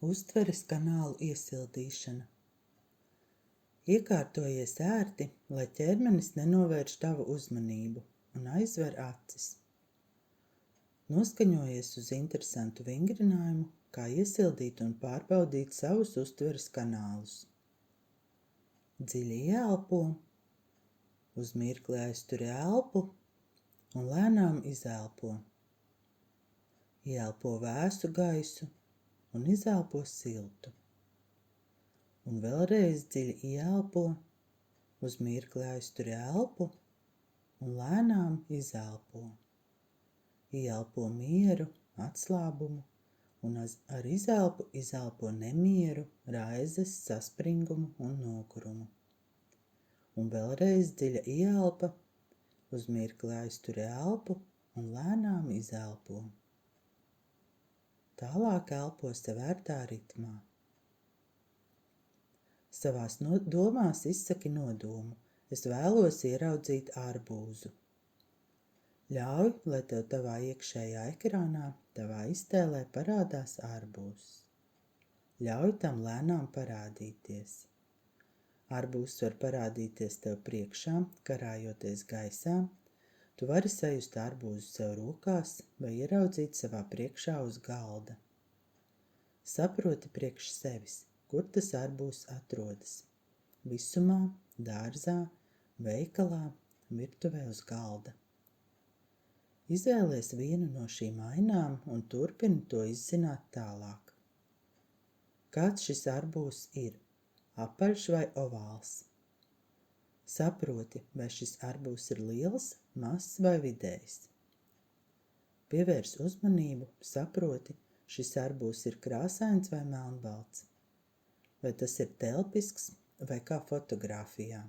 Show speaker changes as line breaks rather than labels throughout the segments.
Uztveres kanālu iesildīšana. Iekārtojies ērti, lai ķermenis nenovērš tavu uzmanību un aizver acis. Noskaņojies uz interesantu vingrinājumu, kā iesildīt un pārbaudīt savus uztveres kanālus. Dziļi ieelpo, uz mirkli aizturi elpu un lēnām izelpo. Ieelpo vēsu gaisu un izelpo siltu. Un vēlreiz dziļi ieelpo, uz mirkli aizturi elpu un lēnām izelpo. Ieelpo mieru, atslābumu un ar izelpu izelpo nemieru, raizes, saspringumu un nogurumu. Un vēlreiz dziļa ieelpa, uz mirkli aizturi elpu un lēnām izelpo. Tālāk elpo sev ērtā ritmā. Savās domās izsaki nodomu: es vēlos ieraudzīt arbūzu. Ļauj, lai tev tavā iekšējā ekrānā, tavā iztēlē parādās arbūzs. Ļauj tam lēnām parādīties. Arbūzs var parādīties tev priekšā, karājoties gaisā. Tu vari sajust arbūzu sev rokās vai ieraudzīt savā priekšā uz galda. Saproti priekš sevis, kur tas arbūzs atrodas. Visumā, dārzā, veikalā, virtuvē uz galda. Izvēlies vienu no šīm ainām un turpini to izzināt tālāk. Kāds šis arbūzs ir? Apaļš vai ovāls? Saproti, vai šis arbūzs ir liels, mazs vai vidējs. Pievērs uzmanību, saproti, šis arbūzs ir krāsains vai melnbalts. Vai tas ir telpisks vai kā fotogrāfijā.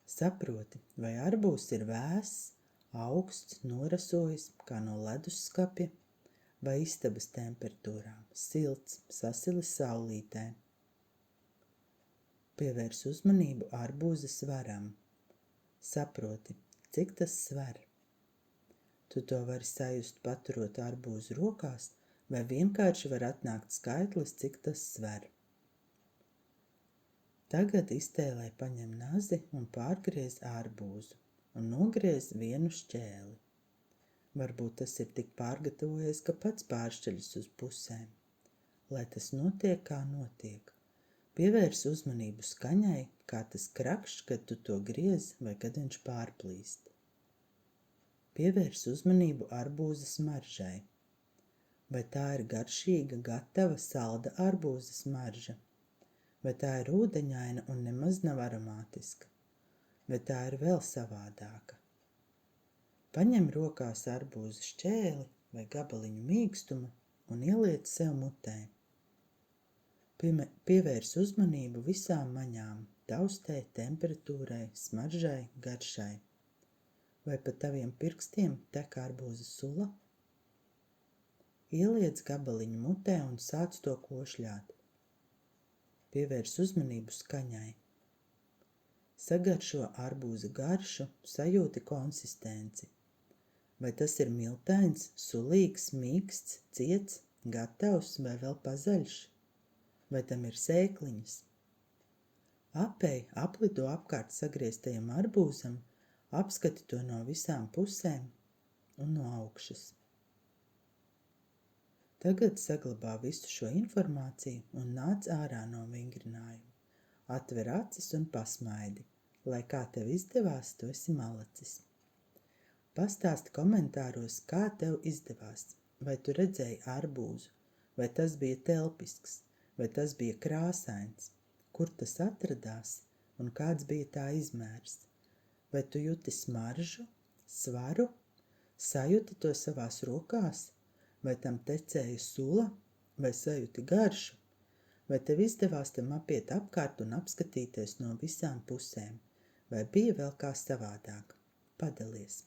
Saproti, vai arbūzs ir vēss, augsts, norasojis, kā no ledusskapja, vai istabas temperatūrā, silts, sasilis saulītē. Pievērs uzmanību arbūza svaram. Saproti, cik tas sver. Tu to vari sajust paturot arbūzu rokās, vai vienkārši var atnākt skaitlis, cik tas sver. Tagad iztēlē paņem nazi un pārgriez arbūzu un nogriez vienu šķēli. Varbūt tas ir tik pārgatavojies, ka pats pāršķeļas uz pusēm. Lai tas notiek, kā notiek. Pievērs uzmanību skaņai, kā tas krakšķ, kad tu to griez vai kad viņš pārplīst. Pievērs uzmanību arbūza smaržai. Vai tā ir garšīga, gatava, salda arbūza smarža? Vai tā ir ūdeņaina un nemaz nav aromātiska? Vai tā ir vēl savādāka? Paņem rokās arbūza šķēli vai gabaliņu mīkstuma un ieliec sev mutē. Pievērs uzmanību visām maņām, taustē, temperatūrai, smaržai, garšai. Vai pa taviem pirkstiem tek arbūza sula? Ieliec gabaliņu mutē un sāc to košļāt. Pievērs uzmanību skaņai. Sagaršo arbūza garšu, sajūti konsistenci. Vai tas ir miltains, sulīgs, mīksts, ciets, gatavs vai vēl pazaļš? Vai tam ir sēkliņas? Apej, aplido apkārt sagrieztajam arbūzam, apskati to no visām pusēm un no augšas. Tagad saglabā visu šo informāciju un nāc ārā no vingrinājuma. Atver acis un pasmaidi. Lai kā tev izdevās, tu esi malacis. Pastāsti komentāros, kā tev izdevās. Vai tu redzēji arbūzu, vai tas bija telpisks, vai tas bija krāsains, kur tas atradās un kāds bija tā izmērs. Vai tu juti smaržu, svaru, sajuti to savās rokās, vai tam tecēja sula, vai sajuti garšu, vai tev izdevās tam apiet apkārt un apskatīties no visām pusēm, vai bija vēl kā savādāk? Padalies!